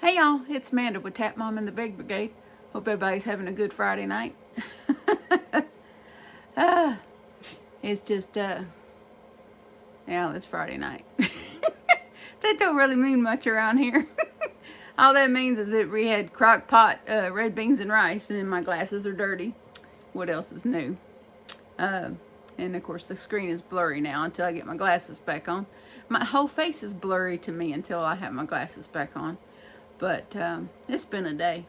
Hey y'all, it's Amanda with Tap Mom and the Big Brigade. Hope everybody's having a good Friday night. uh, it's just, it's Friday night. That don't really mean much around here. All that means is that we had crock pot, red beans and rice, and my glasses are dirty. What else is new? And of course the screen is blurry now until I get my glasses back on. My whole face is blurry to me until I have my glasses back on. But it's been a day.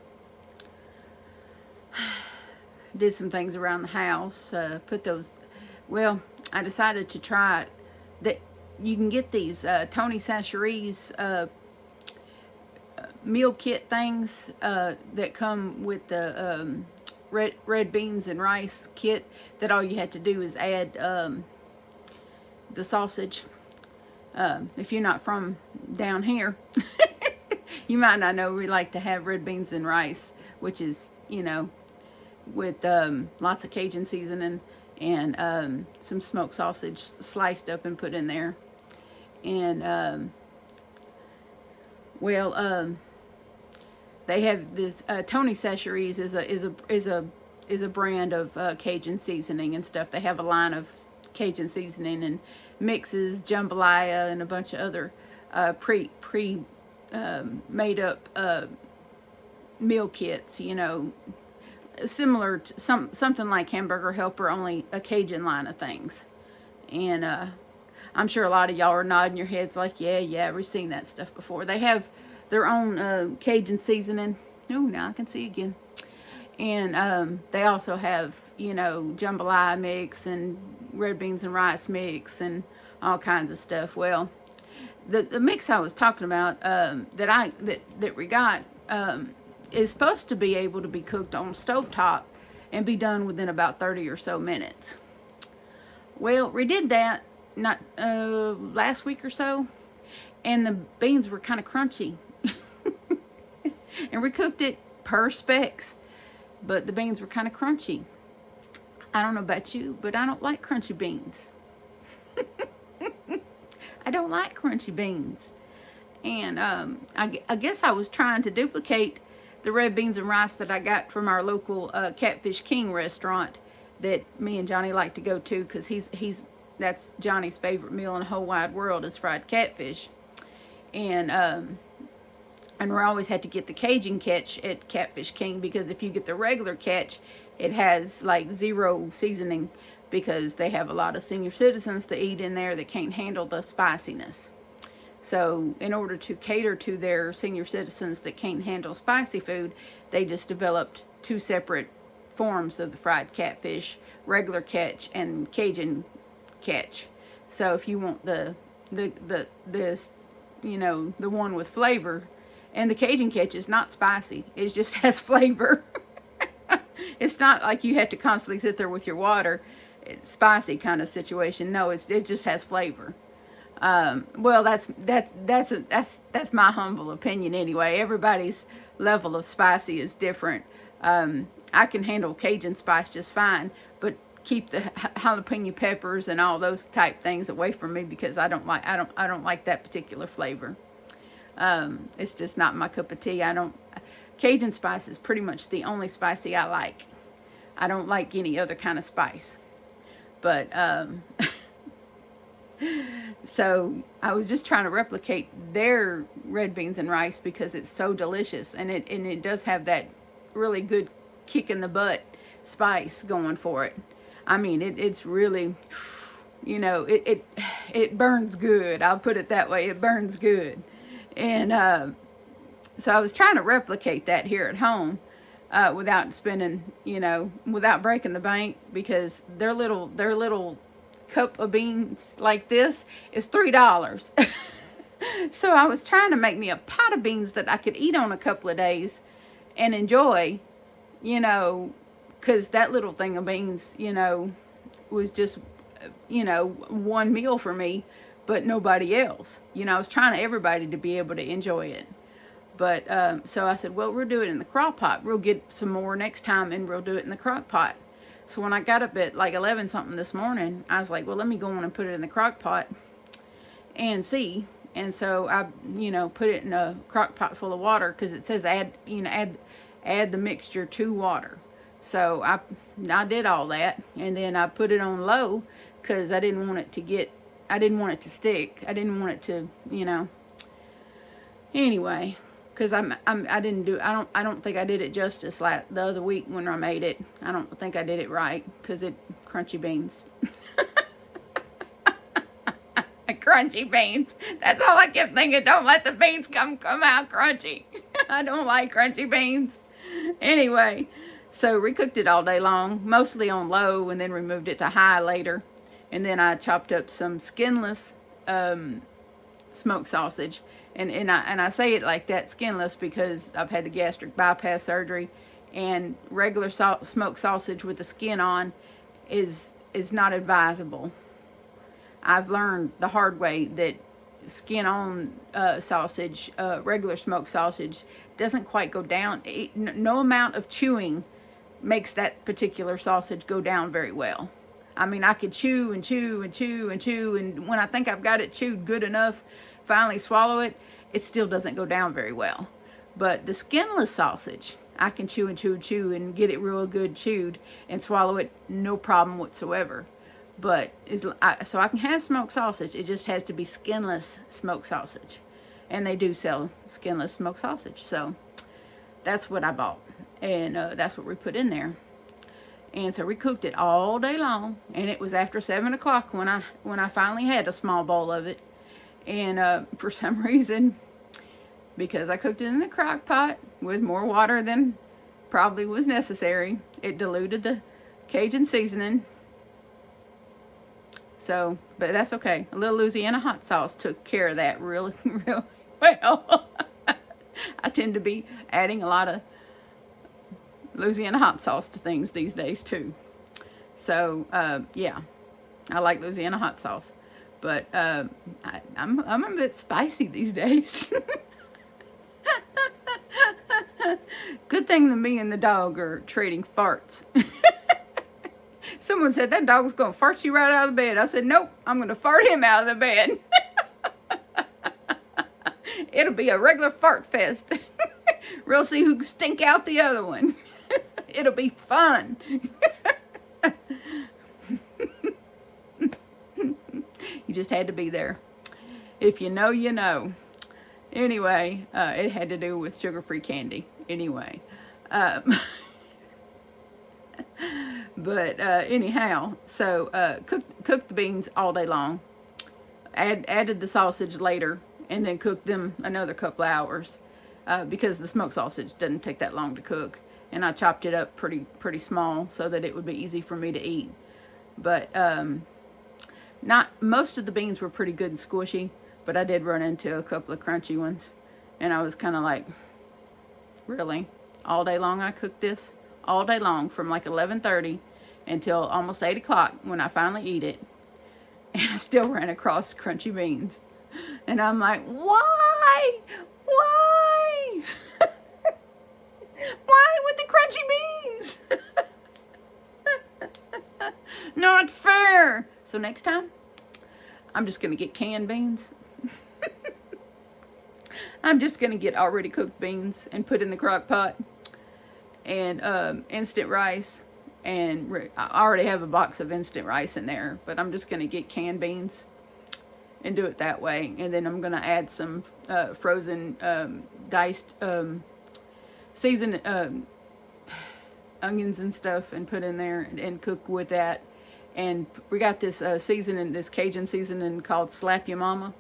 Did some things around the house. I decided to try that. You can get these Tony Chachere's meal kit things that come with the red beans and rice kit. That all you had to do is add the sausage. If you're not from down here. You might not know we like to have red beans and rice, which is, with lots of Cajun seasoning and some smoked sausage sliced up and put in there. And, they have this, Tony Chachere's is a brand of Cajun seasoning and stuff. They have a line of Cajun seasoning and mixes, jambalaya, and a bunch of other made up meal kits, similar to something like Hamburger Helper, only a Cajun line of things. And I'm sure a lot of y'all are nodding your heads like, yeah, we've seen that stuff before. They have their own Cajun seasoning. Oh, now I can see again. And they also have, jambalaya mix and red beans and rice mix and all kinds of stuff. Well, the mix I was talking about that we got is supposed to be able to be cooked on stovetop and be done within about 30 or so minutes. Well, we did that not last week or so, and the beans were kind of crunchy. And we cooked it per specs, but the beans were kind of crunchy. I don't know about you, but I don't like crunchy beans. I don't like crunchy beans. And I guess I was trying to duplicate the red beans and rice that I got from our local Catfish King restaurant that me and Johnny like to go to, because that's Johnny's favorite meal in the whole wide world is fried catfish. And we always had to get the Cajun catch at Catfish King, because if you get the regular catch, it has like zero seasoning, because they have a lot of senior citizens that eat in there that can't handle the spiciness. So in order to cater to their senior citizens that can't handle spicy food, they just developed two separate forms of the fried catfish: regular catch and Cajun catch. So if you want the one with flavor, and the Cajun catch is not spicy, it just has flavor. It's not like you have to constantly sit there with your water. It's spicy kind of situation. No, it just has flavor. Well, that's my humble opinion anyway. Everybody's level of spicy is different. I can handle Cajun spice just fine, but keep the jalapeno peppers and all those type things away from me, because I don't like that particular flavor. It's just not my cup of tea. Cajun spice is pretty much the only spicy I like. I don't like any other kind of spice. But so I was just trying to replicate their red beans and rice, because it's so delicious, and it does have that really good kick in the butt spice going for it. I mean, it's really, it burns good. I'll put it that way. It burns good. And so I was trying to replicate that here at home without spending, without breaking the bank, because their little cup of beans like this is $3. So I was trying to make me a pot of beans that I could eat on a couple of days and enjoy, because that little thing of beans, was just, one meal for me, but nobody else. I was trying to everybody to be able to enjoy it. But so I said, well, we'll do it in the crock pot. We'll get some more next time, and we'll do it in the crock pot. So when I got up at like 11 something this morning, I was like, well, let me go on and put it in the crock pot and see. and so I, put it in a crock pot full of water, because it says add the mixture to water. So I did all that, and then I put it on low, because I didn't want it to stick. I didn't want it to, anyway, because I don't think I did it justice the other week when I made it. I don't think I did it right, because crunchy beans. Crunchy beans. That's all I kept thinking. Don't let the beans come out crunchy. I don't like crunchy beans. Anyway, so recooked it all day long, mostly on low, and then removed it to high later. And then I chopped up some skinless smoked sausage. And I say it like that, skinless, because I've had the gastric bypass surgery, and regular smoked sausage with the skin on is not advisable. I've learned the hard way that skin on sausage, regular smoked sausage, doesn't quite go down. No amount of chewing makes that particular sausage go down very well. I mean, I could chew and chew and chew and chew, and when I think I've got it chewed good enough, finally swallow it, it still doesn't go down very well. But the skinless sausage, I can chew and chew and chew and get it real good chewed and swallow it, no problem whatsoever. But so I can have smoked sausage. It just has to be skinless smoked sausage, and they do sell skinless smoked sausage. So that's what I bought, and that's what we put in there. And so we cooked it all day long, and it was after 7 o'clock when I finally had a small bowl of it. And for some reason, because I cooked it in the crock pot with more water than probably was necessary, it diluted the Cajun seasoning. So, but that's okay. A little Louisiana hot sauce took care of that really, really well. I tend to be adding a lot of Louisiana hot sauce to things these days too. So, yeah, I like Louisiana hot sauce. But I'm a bit spicy these days. Good thing that me and the dog are trading farts. Someone said, that dog's going to fart you right out of the bed. I said, nope, I'm going to fart him out of the bed. It'll be a regular fart fest. We'll see who can stink out the other one. It'll be fun. You just had to be there. If you know, you know. Anyway, it had to do with sugar-free candy. Anyway. But anyhow, so cooked the beans all day long. Added the sausage later, and then cooked them another couple of hours, because the smoked sausage doesn't take that long to cook. And I chopped it up pretty small so that it would be easy for me to eat. But most of the beans were pretty good and squishy, but I did run into a couple of crunchy ones, and I was kind of like, really? All day long I cooked this? All day long, from like 11:30 until almost 8 o'clock when I finally eat it, and I still ran across crunchy beans. And I'm like, why? Why with the crunchy beans? Not fair. So next time, I'm just going to get canned beans. I'm just going to get already cooked beans and put in the crock pot. And instant rice. And I already have a box of instant rice in there. But I'm just going to get canned beans and do it that way. And then I'm going to add some frozen diced seasoned onions and stuff and put in there and cook with that. And we got this seasoning, this Cajun seasoning called Slap Your Mama.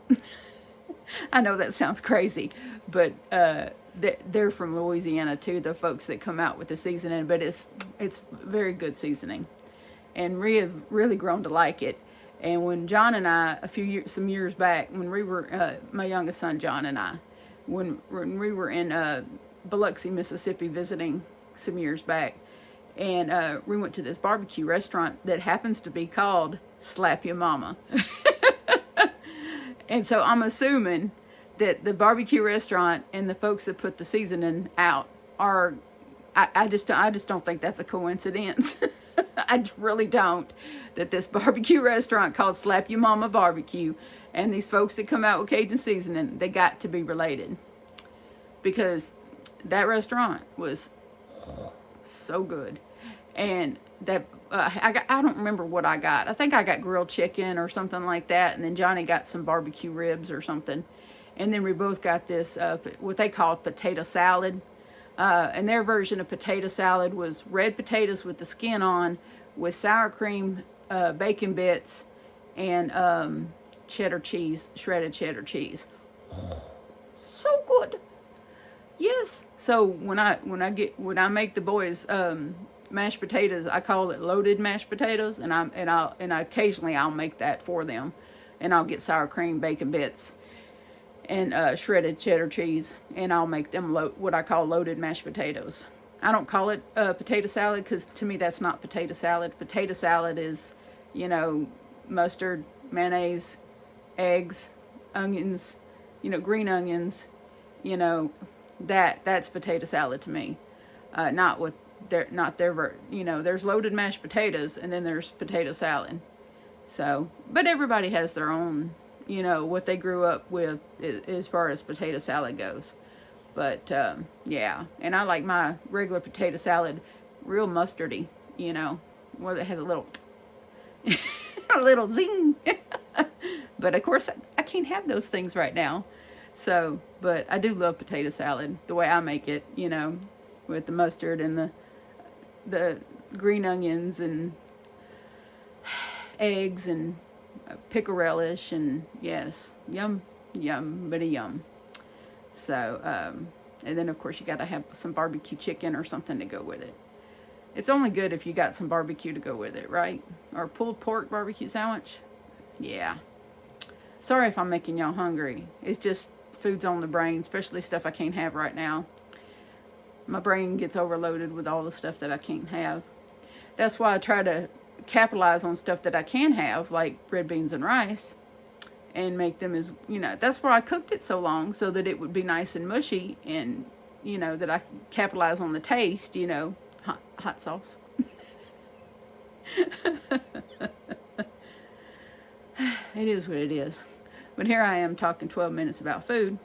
I know that sounds crazy, but they're from Louisiana too, the folks that come out with the seasoning. But it's very good seasoning, and Rhea really grown to like it. And when John and I, some years back, when we were my youngest son John and I, when we were in Biloxi, Mississippi, visiting some years back, and we went to this barbecue restaurant that happens to be called Slap Your Mama. And so I'm assuming that the barbecue restaurant and the folks that put the seasoning out are, I just don't think that's a coincidence. I really don't. That this barbecue restaurant called Slap Your Mama Barbecue and these folks that come out with Cajun seasoning, they got to be related. Because that restaurant was so good. And that I don't remember what I got. I think I got grilled chicken or something like that. And then Johnny got some barbecue ribs or something. And then we both got this, what they called potato salad. And their version of potato salad was red potatoes with the skin on, with sour cream, bacon bits, and cheddar cheese, shredded cheddar cheese. So good. Yes. So when I make the boys mashed potatoes, I call it loaded mashed potatoes, and occasionally I'll make that for them, and I'll get sour cream, bacon bits, and shredded cheddar cheese, and I'll make them what I call loaded mashed potatoes. I don't call it potato salad because to me that's not potato salad. Potato salad is, mustard, mayonnaise, eggs, onions, green onions, that's potato salad to me. Not their there's loaded mashed potatoes and then there's potato salad. So, but everybody has their own, what they grew up with as far as potato salad goes. But, yeah. And I like my regular potato salad real mustardy, where it has a little, a little zing. But, of course, I can't have those things right now. So, but I do love potato salad, the way I make it, with the mustard and the green onions and eggs and pickle relish, and yes, yum, bitty yum. So, and then of course you got to have some barbecue chicken or something to go with it. It's only good if you got some barbecue to go with it, right? Or pulled pork barbecue sandwich. Yeah. Sorry if I'm making y'all hungry. It's just food's on the brain, especially stuff I can't have right now. My brain gets overloaded with all the stuff that I can't have. That's why I try to capitalize on stuff that I can have, like red beans and rice, and make them as, that's why I cooked it so long, so that it would be nice and mushy, and, that I could capitalize on the taste, hot sauce. It is what it is. But here I am talking 12 minutes about food.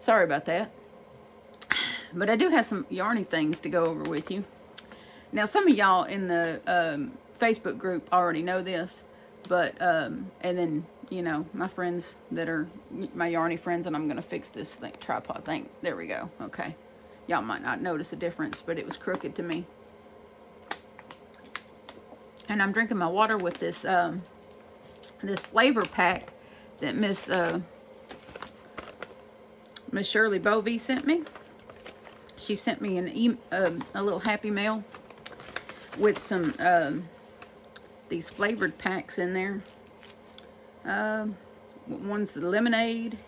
Sorry about that. But I do have some yarny things to go over with you. Now, some of y'all in the Facebook group already know this, but, and then, my friends that are my yarny friends, and I'm going to fix this tripod thing. There we go. Okay. Y'all might not notice a difference, but it was crooked to me. And I'm drinking my water with this, this flavor pack that Miss Shirley Bovee sent me. She sent me a little Happy Mail with some these flavored packs in there. One's the lemonade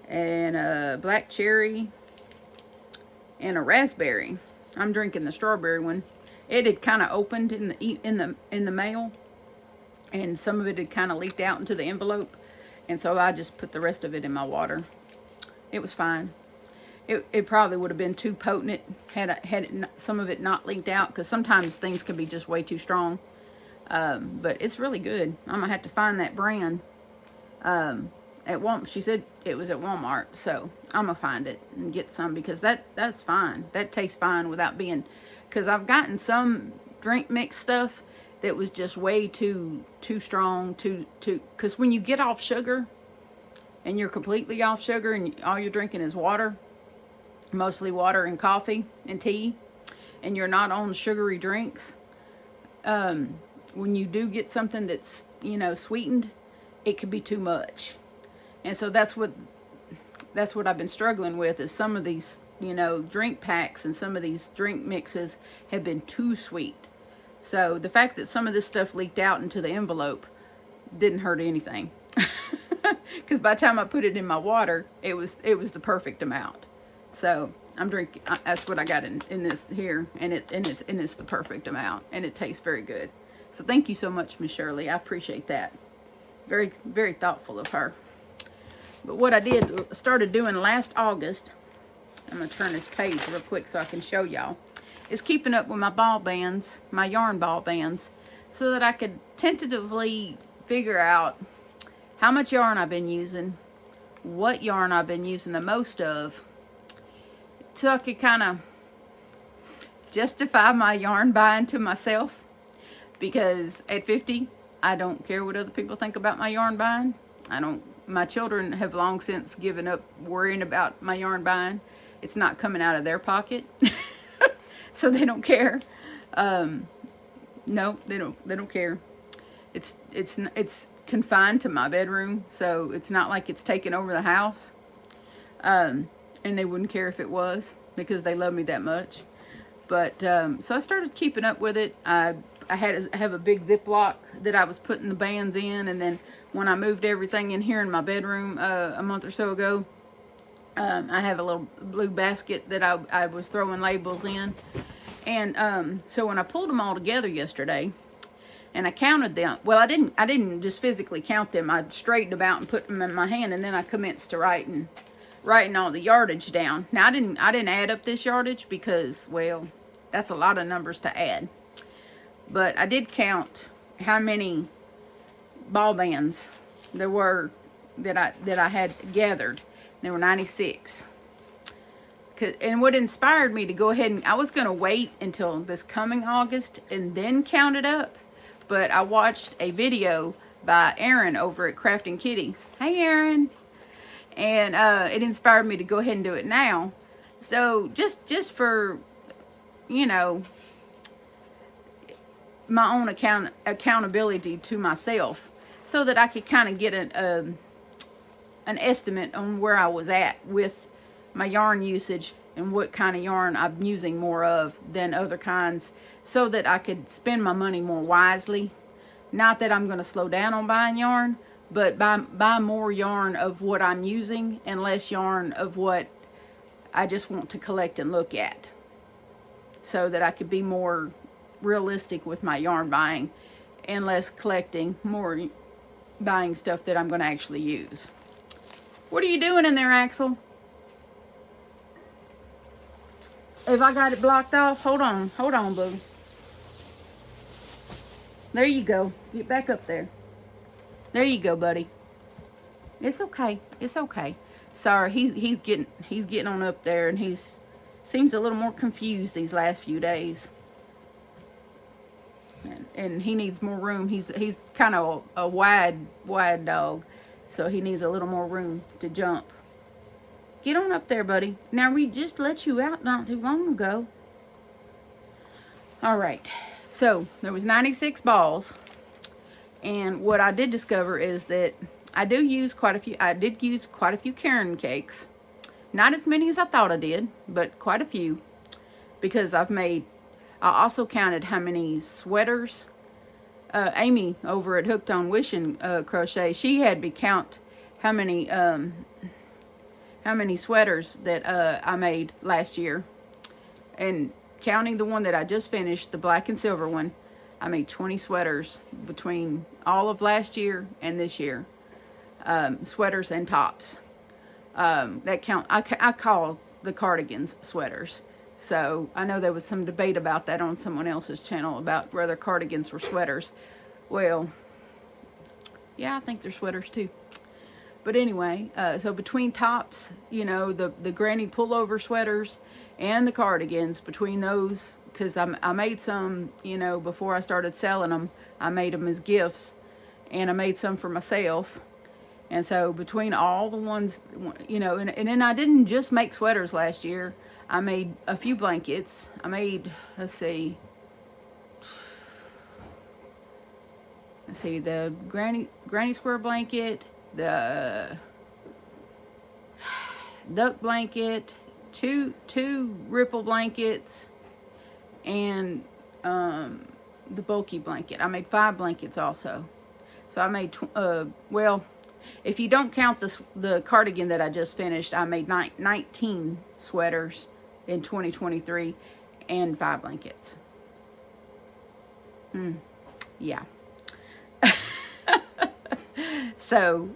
and a black cherry and a raspberry. I'm drinking the strawberry one. It had kind of opened in the mail, and some of it had kind of leaked out into the envelope, and so I just put the rest of it in my water. It was fine. It probably would have been too potent had some of it not leaked out, because sometimes things can be just way too strong. But it's really good. I'm gonna have to find that brand. At Walmart, she said it was at Walmart, so I'm gonna find it and get some, because that's fine. That tastes fine without being, because I've gotten some drink mix stuff that was just way too strong, because when you get off sugar and you're completely off sugar and all you're drinking is water, mostly water and coffee and tea, and you're not on sugary drinks, when you do get something that's, sweetened, it can be too much. And so that's what I've been struggling with, is some of these, drink packs and some of these drink mixes have been too sweet. So the fact that some of this stuff leaked out into the envelope didn't hurt anything. Because by the time I put it in my water, it was the perfect amount. So I'm drinking. That's what I got in this here, and it's the perfect amount, and it tastes very good. So thank you so much, Miss Shirley. I appreciate that. Very, very thoughtful of her. But what I started doing last August, I'm gonna turn this page real quick so I can show y'all. is keeping up with my ball bands, my yarn ball bands, so that I could tentatively figure out how much yarn I've been using, what yarn I've been using the most of, so I could kind of justify my yarn buying to myself. Because at 50, I don't care what other people think about my yarn buying. My children have long since given up worrying about my yarn buying. It's not coming out of their pocket. So they don't care. No, they don't care. It's confined to my bedroom, so it's not like it's taken over the house. And they wouldn't care if it was, because they love me that much. But so I started keeping up with it. I have a big Ziploc that I was putting the bands in, and then when I moved everything in here in my bedroom a month or so ago, I have a little blue basket that I was throwing labels in. And so when I pulled them all together yesterday, and I counted them, well, I didn't just physically count them. I straightened them out and put them in my hand, and then I commenced to writing all the yardage down. Now I didn't add up this yardage because, well, that's a lot of numbers to add. But I did count how many ball bands there were that I had gathered. There were 96. And what inspired me to go ahead and, I was going to wait until this coming August and then count it up. But I watched a video by Erin over at Crafting Kitty. Hey, Erin. And it inspired me to go ahead and do it now. So just for, you know, my own accountability to myself, so that I could kind of get an estimate on where I was at with my yarn usage and what kind of yarn I'm using more of than other kinds, so that I could spend my money more wisely. Not that I'm going to slow down on buying yarn, but buy more yarn of what I'm using and less yarn of what I just want to collect and look at, so that I could be more realistic with my yarn buying and less collecting, more buying stuff that I'm going to actually use. What are you doing in there, Axel? If I got it blocked off, hold on, boo. There you go. Get back up there. There you go, buddy. It's okay. It's okay. Sorry, he's getting on up there, and seems a little more confused these last few days. And he needs more room. He's kind of a wide dog, so he needs a little more room to jump. Get on up there, buddy. Now, we just let you out not too long ago. All right. So there was 96 balls, and what I did discover is that I did use quite a few Karen cakes. Not as many as I thought I did, but quite a few, because I also counted how many sweaters. Amy over at Hooked on Wishing Crochet, she had me count how many sweaters that I made last year, and counting the one that I just finished, the black and silver one, I made 20 sweaters between all of last year and this year. Sweaters and tops. That count. I call the cardigans sweaters. So I know there was some debate about that on someone else's channel about whether cardigans were sweaters. Well, yeah, I think they're sweaters too. But anyway, so between tops, you know, the granny pullover sweaters and the cardigans, between those, because I made some, you know, before I started selling them, I made them as gifts, and I made some for myself. And so between all the ones, you know, and then I didn't just make sweaters last year. I made a few blankets. I made, let's see, the granny square blanket, the duck blanket, two ripple blankets, and the bulky blanket. I made 5 blankets also. So I made well, if you don't count the cardigan that I just finished, I made 19 sweaters in 2023 and 5 blankets. Yeah. So,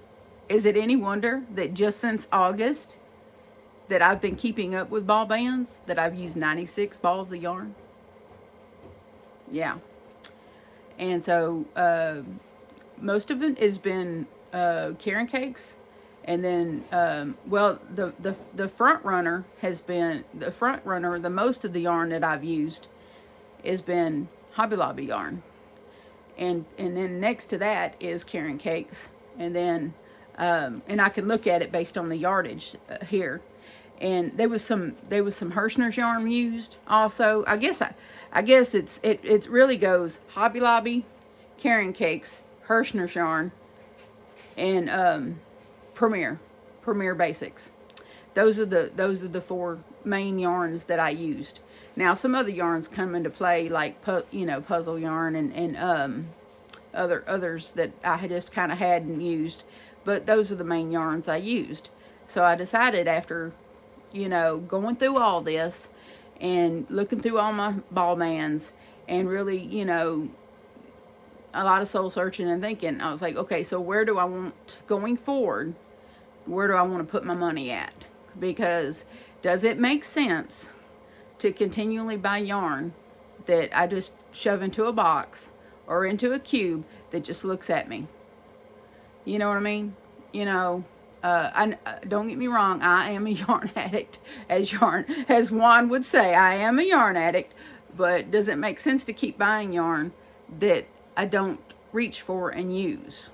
is it any wonder that just since August that I've been keeping up with ball bands, that I've used 96 balls of yarn? Yeah. And so most of it has been carrot cakes. And then, well, the front runner has been, the most of the yarn that I've used has been Hobby Lobby yarn. And then next to that is carrot cakes. And then, and I can look at it based on the yardage here. And there was some Hirschner's yarn used also. I guess it really goes Hobby Lobby, carrot cakes, Hirschner's yarn, and Premier Basics. Those are the four main yarns that I used. Now some other yarns come into play, like puzzle yarn and others that I had just kind of hadn't used, but those are the main yarns I used. So I decided, after going through all this and looking through all my ball bands and really a lot of soul searching and thinking, I was like, okay, so where do I want, going forward, where do I want to put my money at? Because does it make sense to continually buy yarn that I just shove into a box or into a cube that just looks at me? You know what I mean? Don't get me wrong, I am a yarn addict, as Juan would say. I am a yarn addict, but does it make sense to keep buying yarn that I don't reach for and use?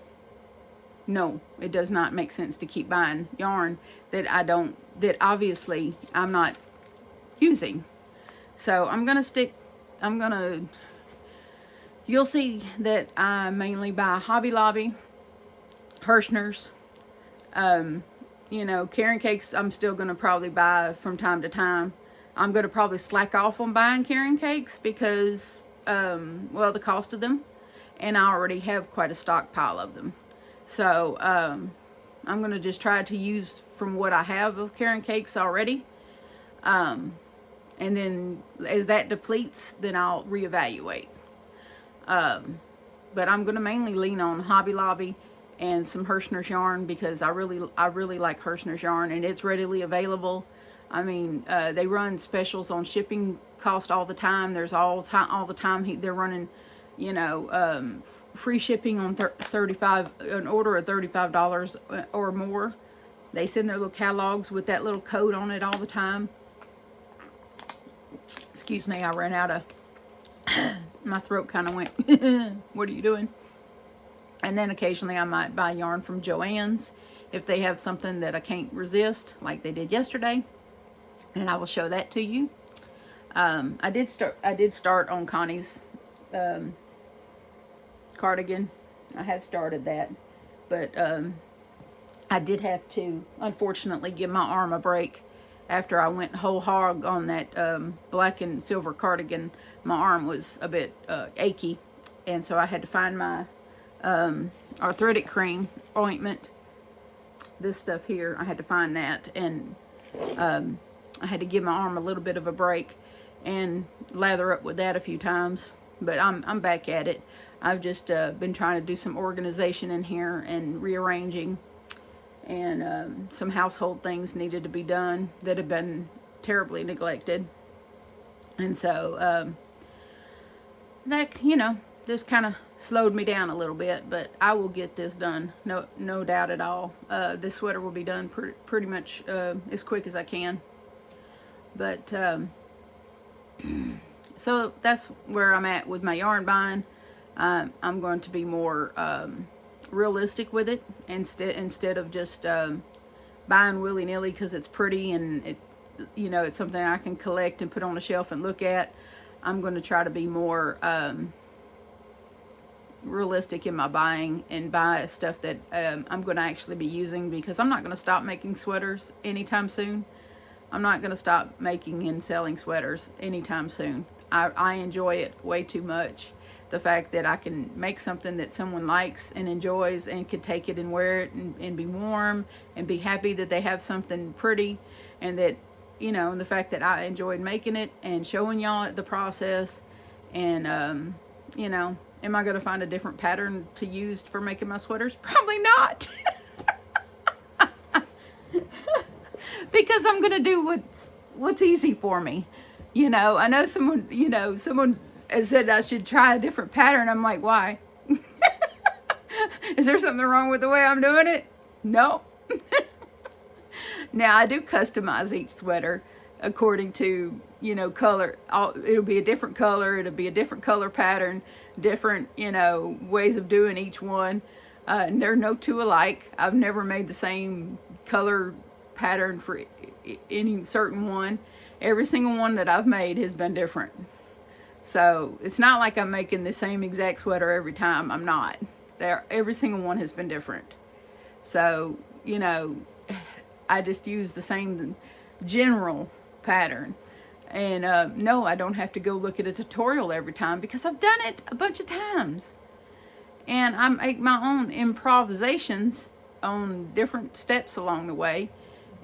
No, it does not make sense to keep buying yarn that obviously I'm not using. So you'll see that I mainly buy Hobby Lobby, Hirschner's, carrot cakes I'm still going to probably buy from time to time. I'm going to probably slack off on buying carrot cakes because, the cost of them, and I already have quite a stockpile of them. So, I'm going to just try to use from what I have of carrot cakes already. And then as that depletes, then I'll reevaluate. But I'm going to mainly lean on Hobby Lobby and some Hirschner's yarn, because I really like Hirschner's yarn, and it's readily available. I mean, they run specials on shipping cost all the time. There's all the time they're running, free shipping on an order of $35 or more. They send their little catalogs with that little code on it all the time. Excuse me, I ran out of my throat kind of went, what are you doing? And then occasionally I might buy yarn from Joannes if they have something that I can't resist, like they did yesterday, and I will show that to you. I did start on Connie's cardigan. I have started that, but I did have to, unfortunately, give my arm a break after I went whole hog on that black and silver cardigan. My arm was a bit achy, and so I had to find my arthritic cream ointment. This stuff here, I had to find that, and I had to give my arm a little bit of a break and lather up with that a few times. But I'm back at it. I've just been trying to do some organization in here and rearranging, and some household things needed to be done that have been terribly neglected. And so that just kind of slowed me down a little bit, but I will get this done, no doubt at all. This sweater will be done pretty much as quick as I can. But so that's where I'm at with my yarn buying. I'm going to be more realistic with it instead of just buying willy-nilly because it's pretty and it's something I can collect and put on a shelf and look at. I'm going to try to be more realistic in my buying and buy stuff that I'm going to actually be using, because I'm not going to stop making sweaters anytime soon. I'm not going to stop making and selling sweaters anytime soon. I enjoy it way too much. The fact that I can make something that someone likes and enjoys and can take it and wear it and be warm and be happy that they have something pretty, and that, and the fact that I enjoyed making it and showing y'all the process. And, am I going to find a different pattern to use for making my sweaters? Probably not. Because I'm going to do what's easy for me. I know someone it said I should try a different pattern. I'm like, why? Is there something wrong with the way I'm doing it? No. Now, I do customize each sweater according to, you know, color. It'll be a different color. It'll be a different color pattern, different, you know, ways of doing each one. And there are no two alike. I've never made the same color pattern for any certain one. Every single one that I've made has been different. So it's not like I'm making the same exact sweater every time. I'm not. Every single one has been different. So, you know, I just use the same general pattern. And no, I don't have to go look at a tutorial every time because I've done it a bunch of times. And I make my own improvisations on different steps along the way.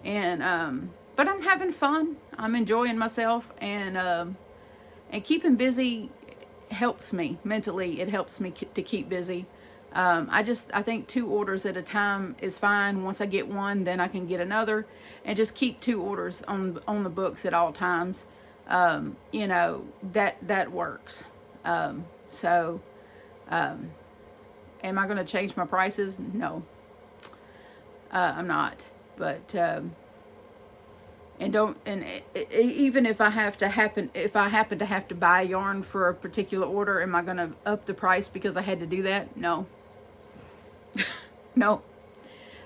And but I'm having fun. I'm enjoying myself, and keeping busy helps me mentally. It helps me to keep busy. I think 2 orders at a time is fine. Once I get one, then I can get another, and just keep 2 orders on the books at all times. You know, that works. Am I going to change my prices? No, I'm not. But even if I happen to have to buy yarn for a particular order, am I going to up the price because I had to do that? No. No,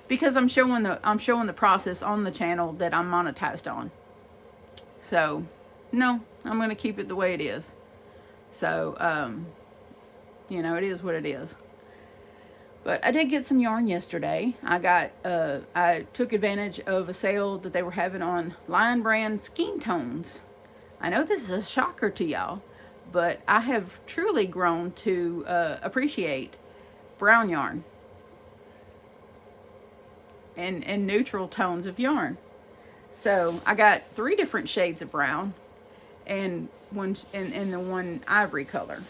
because I'm showing the process on the channel that I'm monetized on. So no, I'm going to keep it the way it is. So you know, it is what it is. But I did get some yarn yesterday. I took advantage of a sale that they were having on Lion Brand skin tones. I know this is a shocker to y'all, but I have truly grown to appreciate brown yarn and neutral tones of yarn. So I got 3 different shades of brown and one in the one ivory color.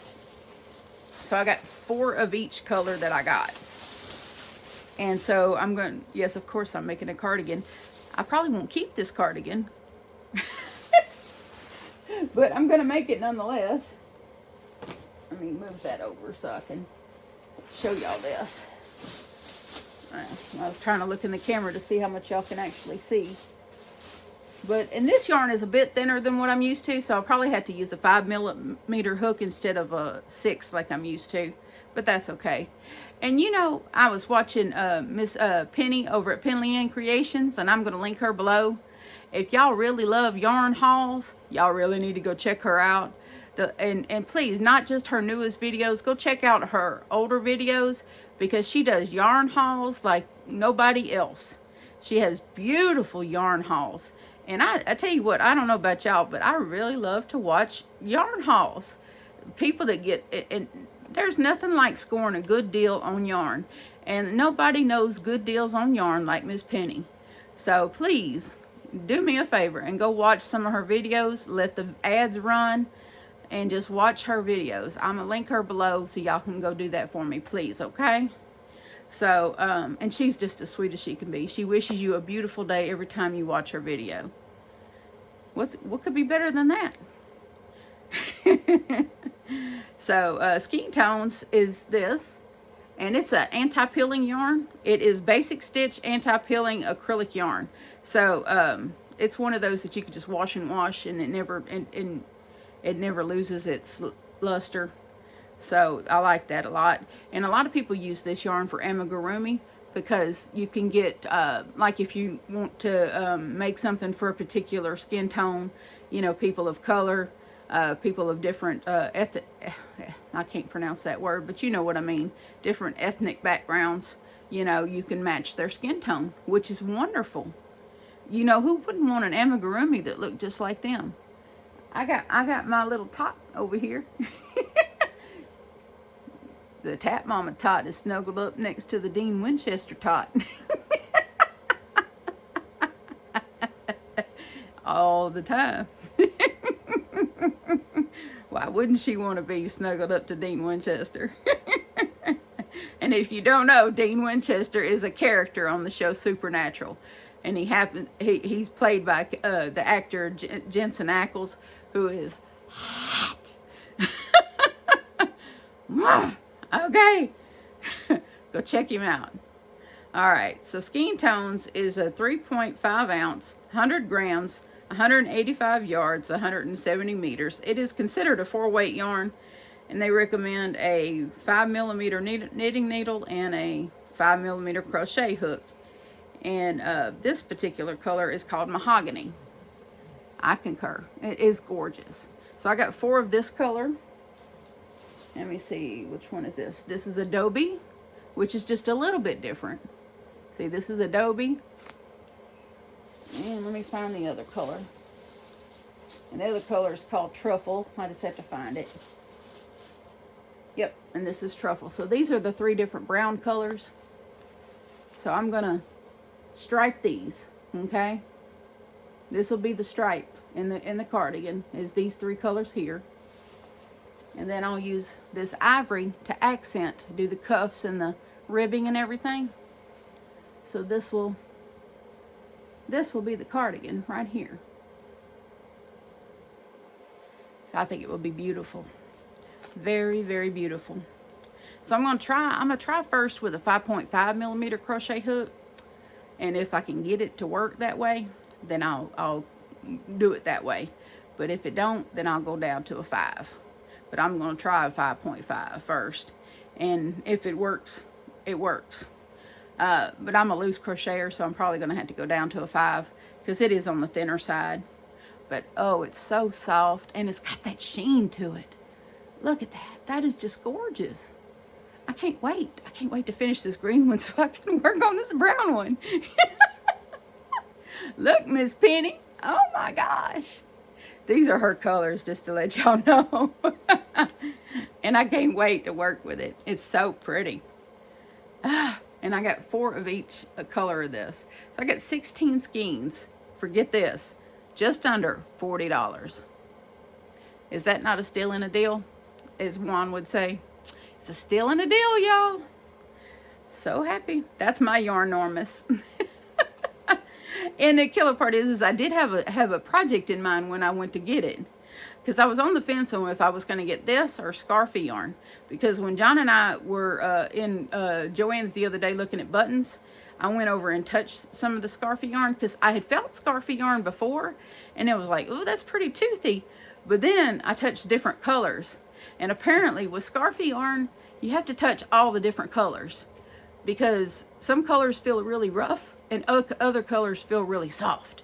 So I got 4 of each color that I got. And so I'm going, yes, of course I'm making a cardigan. I probably won't keep this cardigan, but I'm going to make it nonetheless. Let me move that over so I can show y'all this. I was trying to look in the camera to see how much y'all can actually see. And this yarn is a bit thinner than what I'm used to, so I'll probably have to use a 5mm hook instead of a 6 like I'm used to. But that's okay. And you know, I was watching Miss Penny over at Penny Ann Creations, and I'm going to link her below. If y'all really love yarn hauls, y'all really need to go check her out. And please, not just her newest videos, go check out her older videos, because she does yarn hauls like nobody else. She has beautiful yarn hauls. And I tell you what, I don't know about y'all, but I really love to watch yarn hauls. People that get, and there's nothing like scoring a good deal on yarn. And nobody knows good deals on yarn like Miss Penny. So please, do me a favor and go watch some of her videos. Let the ads run and just watch her videos. I'm going to link her below so y'all can go do that for me, please, okay? So, and she's just as sweet as she can be. She wishes you a beautiful day every time you watch her video. What could be better than that? So, Skein Tones is this, and it's an anti-peeling yarn. It is basic stitch anti-peeling acrylic yarn. So, it's one of those that you can just wash, and it never it never loses its luster. So I like that a lot. And a lot of people use this yarn for amigurumi, because you can get, like if you want to make something for a particular skin tone, you know, people of color, people of different, I can't pronounce that word, but you know what I mean, different ethnic backgrounds, you know, you can match their skin tone, which is wonderful. You know, who wouldn't want an amigurumi that looked just like them? I got my little tot over here. The Tap Mama tot is snuggled up next to the Dean Winchester tot. All the time. Why wouldn't she want to be snuggled up to Dean Winchester? And if you don't know, Dean Winchester is a character on the show Supernatural. And he's played by the actor Jensen Ackles, who is hot. Okay. Go check him out. All right, so Skein Tones is a 3.5 ounce, 100 grams, 185 yards, 170 meters. It is considered a 4-weight yarn, and they recommend a 5mm knitting needle and a 5mm crochet hook. And this particular color is called Mahogany. I concur. It is gorgeous. So I got 4 of this color. Let me see, which one is this? This is Adobe, which is just a little bit different. See, this is Adobe. And let me find the other color. And the other color is called Truffle. I just have to find it. Yep, and this is Truffle. So these are the 3 different brown colors. So I'm going to stripe these, okay? This will be the stripe in the cardigan, is these 3 colors here. And then I'll use this ivory to accent, do the cuffs and the ribbing and everything. So this will be the cardigan right here. So I think it will be beautiful. Very, very beautiful. So I'm gonna try first with a 5.5mm crochet hook. And if I can get it to work that way, then I'll do it that way. But if it don't, then I'll go down to a 5. But I'm gonna try a 5.5 first. And if it works, it works. But I'm a loose crocheter, so I'm probably going to have to go down to a 5 because it is on the thinner side. But, oh, it's so soft, and it's got that sheen to it. Look at that. That is just gorgeous. I can't wait. I can't wait to finish this green one so I can work on this brown one. Look, Miss Penny. Oh, my gosh. These are her colors, just to let y'all know. And I can't wait to work with it. It's so pretty. And I got 4 of each color of this. So I got 16 skeins. Forget this. Just under $40. Is that not a steal and a deal? As Juan would say. It's a steal and a deal, y'all. So happy. That's my yarnormous. And the killer part is I did have a project in mind when I went to get it. Because I was on the fence on if I was going to get this or Scarfy yarn. Because when John and I were in Joannes the other day looking at buttons, I went over and touched some of the Scarfy yarn. Because I had felt Scarfy yarn before. And it was like, oh, that's pretty toothy. But then I touched different colors. And apparently with Scarfy yarn, you have to touch all the different colors. Because some colors feel really rough. And other colors feel really soft.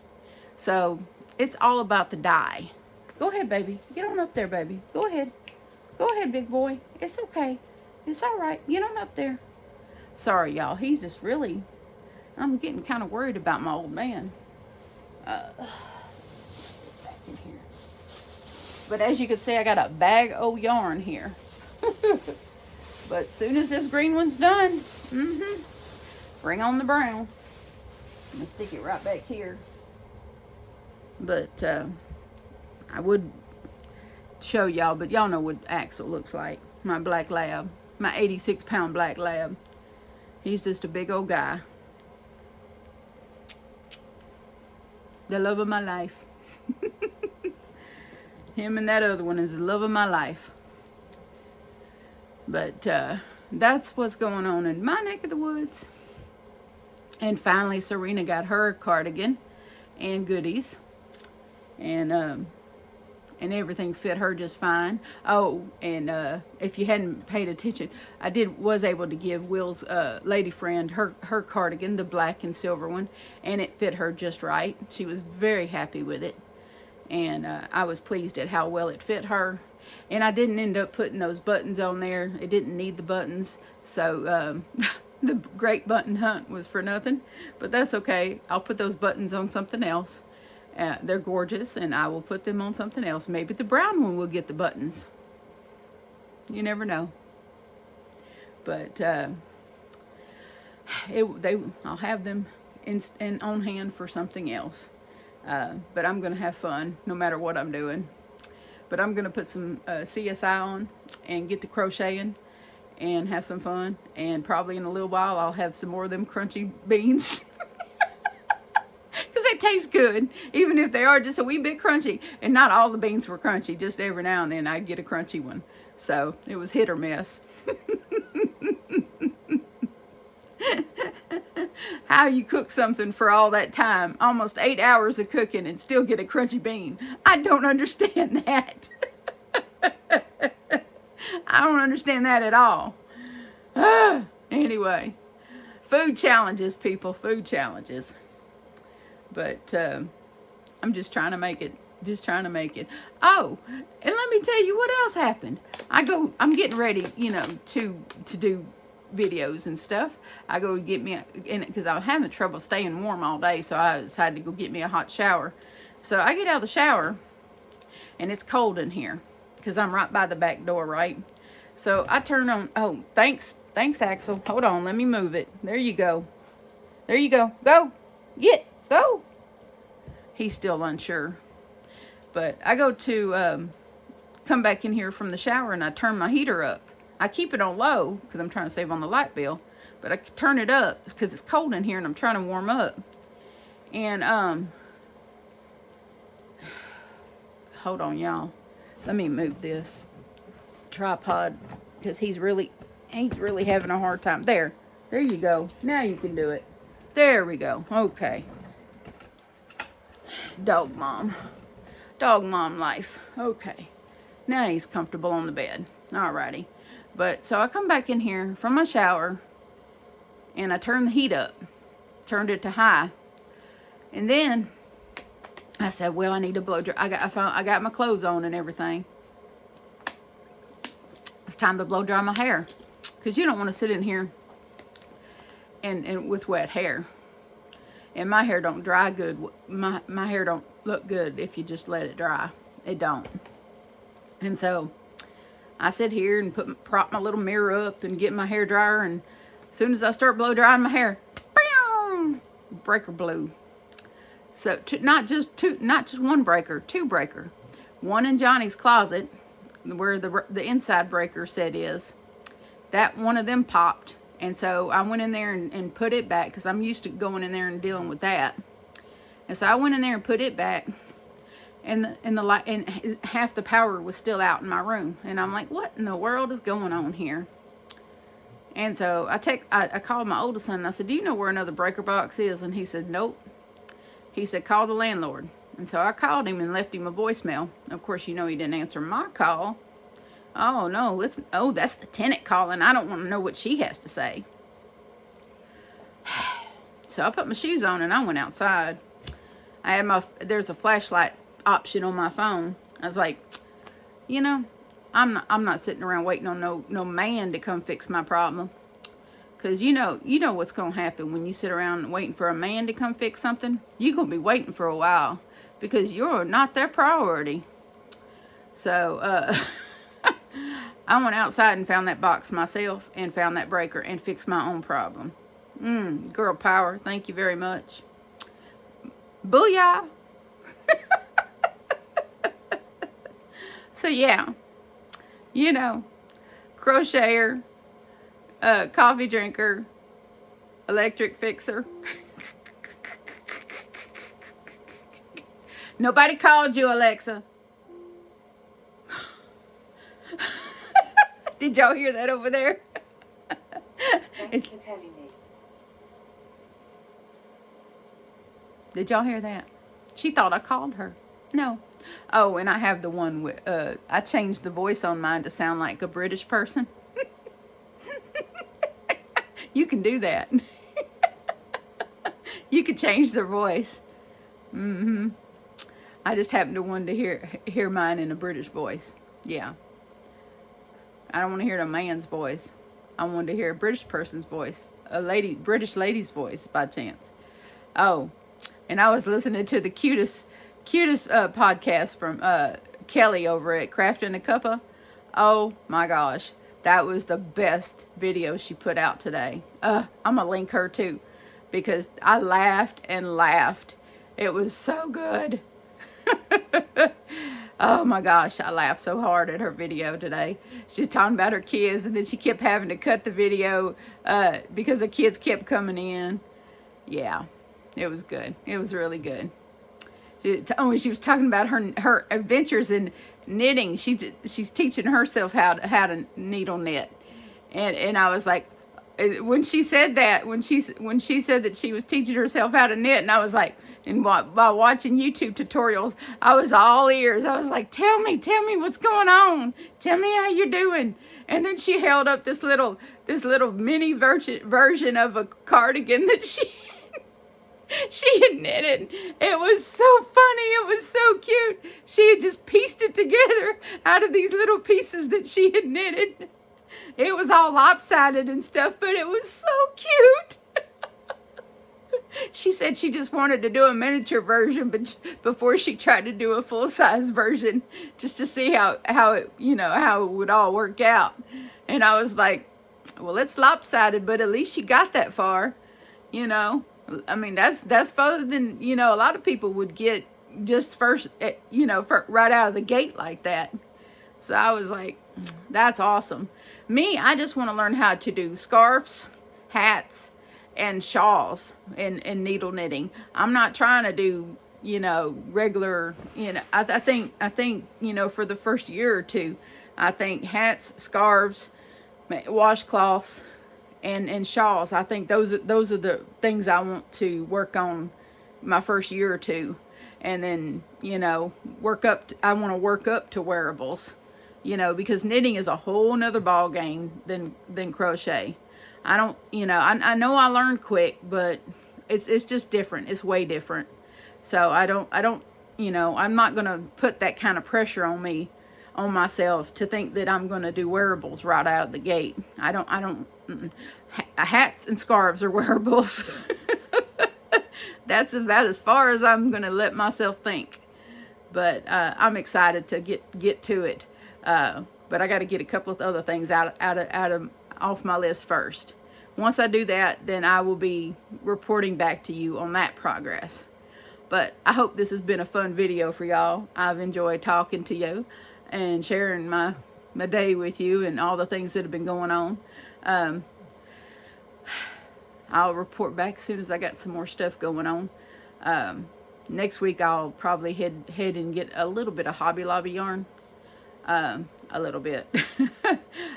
So it's all about the dye. Go ahead, baby. Get on up there, baby. Go ahead. Go ahead, big boy. It's okay. It's all right. Get on up there. Sorry, y'all. He's just really... I'm getting kind of worried about my old man. Back in here. But as you can see, I got a bag of yarn here. But as soon as this green one's done, bring on the brown. I'm going to stick it right back here. But... I would show y'all, but y'all know what Axel looks like. My black lab. My 86-pound black lab. He's just a big old guy. The love of my life. Him and that other one is the love of my life. But that's what's going on in my neck of the woods. And finally, Serena got her cardigan and goodies. And everything fit her just fine. Oh, and if you hadn't paid attention, I was able to give Will's lady friend her cardigan, the black and silver one, and it fit her just right. She was very happy with it, and I was pleased at how well it fit her. And I didn't end up putting those buttons on there. It didn't need the buttons, so the great button hunt was for nothing. But that's okay. I'll put those buttons on something else. They're gorgeous, and I will put them on something else. Maybe the brown one will get the buttons. You never know. But I'll have them in on hand for something else. But I'm going to have fun no matter what I'm doing. But I'm going to put some CSI on and get to crocheting and have some fun. And probably in a little while I'll have some more of them crunchy beans. Because they It tastes good, even if they are just a wee bit crunchy. And not all the beans were crunchy. Just every now and then I'd get a crunchy one. So it was hit or miss. How you cook something for all that time, almost 8 hours of cooking, and still get a crunchy bean. I don't understand that. I don't understand that at all. Anyway, food challenges, people, food challenges. But I'm just trying to make it. Oh, and let me tell you what else happened. I'm getting ready, to do videos and stuff. I go to get me, because I was having trouble staying warm all day, so I decided to go get me a hot shower. So I get out of the shower, and it's cold in here, because I'm right by the back door, right? So I turn on, oh, thanks, Axel. Hold on, let me move it. There you go. Go, go. He's still unsure. But I go to come back in here from the shower, and I turn my heater up. I keep it on low because I'm trying to save on the light bill, but I turn it up because it's cold in here and I'm trying to warm up. And hold on, y'all. Let me move this tripod because he's really having a hard time. There you go. Now you can do it. There we go. Okay. Dog mom life. Okay. Now he's comfortable on the bed. Alrighty. But so I come back in here from my shower and I turn the heat up. Turned it to high. And then I said, well, I need to blow dry. I got my clothes on and everything. It's time to blow dry my hair. Because you don't want to sit in here and with wet hair. And my hair don't dry good. My hair don't look good if you just let it dry. It don't. And so I sit here and prop my little mirror up and get my hair dryer. And as soon as I start blow drying my hair, bam, breaker blew. So not just one breaker, two breaker. One in Johnny's closet where the inside breaker set is. That one of them popped. And so I went in there and put it back because I'm used to going in there and dealing with that. And so I went in there and put it back. And the light, and half the power was still out in my room. And I'm like, what in the world is going on here? And so I called my oldest son and I said, do you know where another breaker box is? And he said, nope. He said, call the landlord. And so I called him and left him a voicemail. Of course, he didn't answer my call. Oh, no, listen. Oh, that's the tenant calling. I don't want to know what she has to say. So I put my shoes on and I went outside. There's a flashlight option on my phone. I was like, I'm not sitting around waiting on no man to come fix my problem. Because you know what's going to happen when you sit around waiting for a man to come fix something. You're going to be waiting for a while because you're not their priority. So I went outside and found that box myself and found that breaker and fixed my own problem. Girl power. Thank you very much. Booyah. So yeah, crocheter, coffee drinker, electric fixer. Nobody called you, Alexa. Did y'all hear that over there? Thanks for telling me. Did y'all hear that? She thought I called her. No. Oh, and I have the one with, I changed the voice on mine to sound like a British person. You can do that. You can change their voice. I just happened to want to hear mine in a British voice. Yeah. I don't want to hear a man's voice. I wanted to hear a British person's voice. British lady's voice by chance. Oh, and I was listening to the cutest podcast from Kelly over at Crafting a Cuppa. Oh my gosh, that was the best video she put out today. I'm gonna link her too because I laughed and laughed. It was so good. Oh my gosh, I laughed so hard at her video today. She's talking about her kids and then she kept having to cut the video because the kids kept coming in. Yeah, It was good. It was really good. She was talking about her adventures in knitting. She's teaching herself how to needle knit, and I was like, when she said that, when she said that she was teaching herself how to knit, and I was like, and while watching YouTube tutorials, I was all ears. I was like, tell me what's going on. Tell me how you're doing. And then she held up this little mini version of a cardigan that she had knitted. It was so funny. It was so cute. She had just pieced it together out of these little pieces that she had knitted. It was all lopsided and stuff, but it was so cute. She said she just wanted to do a miniature version, but before she tried to do a full-size version, just to see how it, how it would all work out. And I was like, well, it's lopsided, but at least she got that far, I mean, that's further than, a lot of people would get just first, right out of the gate like that. So I was like, that's awesome. Me, I just want to learn how to do scarves, hats, and shawls and needle knitting. I'm not trying to do, regular, I think, for the first year or two, I think hats, scarves, washcloths, and shawls. I think those are the things I want to work on my first year or two. And then, I want to work up to wearables, because knitting is a whole nother ball game than crochet. I don't, I know I learned quick, but it's just different. It's way different. So I don't, I'm not going to put that kind of pressure on myself to think that I'm going to do wearables right out of the gate. I don't, hats and scarves are wearables. That's about as far as I'm going to let myself think. But I'm excited to get to it. But I got to get a couple of other things off my list first. Once I do that, then I will be reporting back to you on that progress. But I hope this has been a fun video for y'all. I've enjoyed talking to you and sharing my day with you and all the things that have been going on. I'll report back as soon as I got some more stuff going on. Next week I'll probably head and get a little bit of Hobby Lobby yarn. A little bit.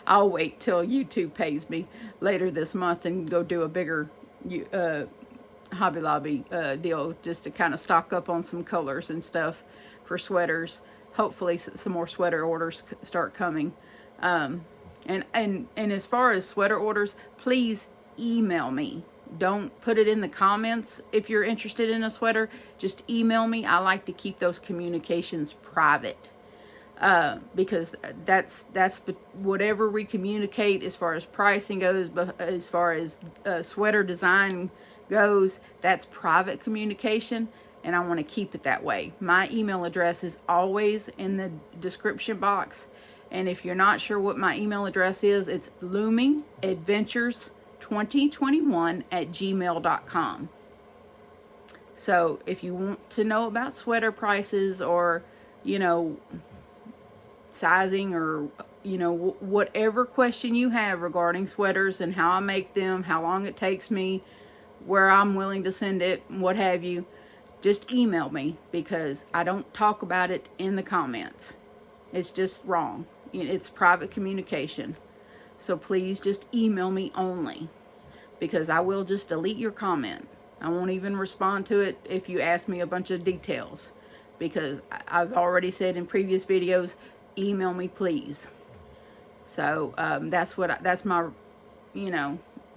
I'll wait till YouTube pays me later this month and go do a bigger Hobby Lobby deal, just to kind of stock up on some colors and stuff for sweaters. Hopefully some more sweater orders start coming. And as far as sweater orders, please email me. Don't put it in the comments if you're interested in a sweater. Just email me. I like to keep those communications private. Because that's whatever we communicate as far as pricing goes, but as far as sweater design goes, that's private communication, and I want to keep it that way. My email address is always in the description box, and if you're not sure what my email address is, it's loomingadventures2021@gmail.com. So if you want to know about sweater prices, or sizing, or whatever question you have regarding sweaters and how I make them, how long it takes me, where I'm willing to send it, what have you, just email me, because I don't talk about it in the comments. It's just wrong. It's private communication. So please just email me only, because I will just delete your comment. I won't even respond to it if you ask me a bunch of details, because I've already said in previous videos, email me please. So that's my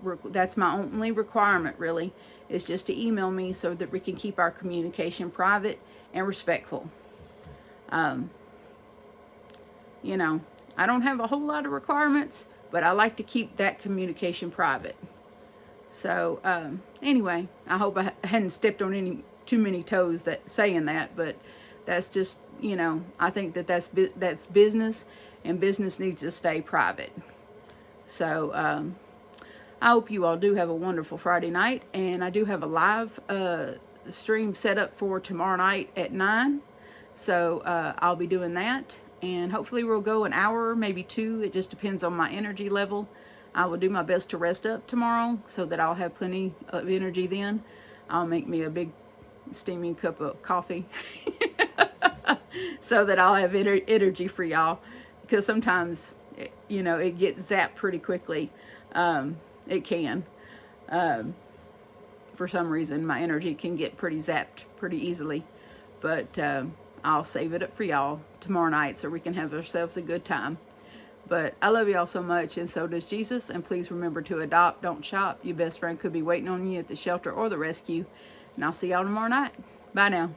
only requirement, really, is just to email me, so that we can keep our communication private and respectful. I don't have a whole lot of requirements, but I like to keep that communication private. So anyway, I hope I hadn't stepped on too many toes saying that, but that's just, I think that's business, and business needs to stay private. So I hope you all do have a wonderful Friday night, and I do have a live stream set up for tomorrow night at 9. So I'll be doing that, and hopefully we'll go an hour, maybe 2. It just depends on my energy level. I will do my best to rest up tomorrow so that I'll have plenty of energy then. I'll make me a big steaming cup of coffee so that I'll have energy for y'all, because sometimes, you know, it gets zapped pretty quickly. It can. For some reason, my energy can get pretty zapped pretty easily. But I'll save it up for y'all tomorrow night so we can have ourselves a good time. But I love y'all so much, and so does Jesus. And please remember to adopt, don't shop. Your best friend could be waiting on you at the shelter or the rescue. And I'll see y'all tomorrow night. Bye now.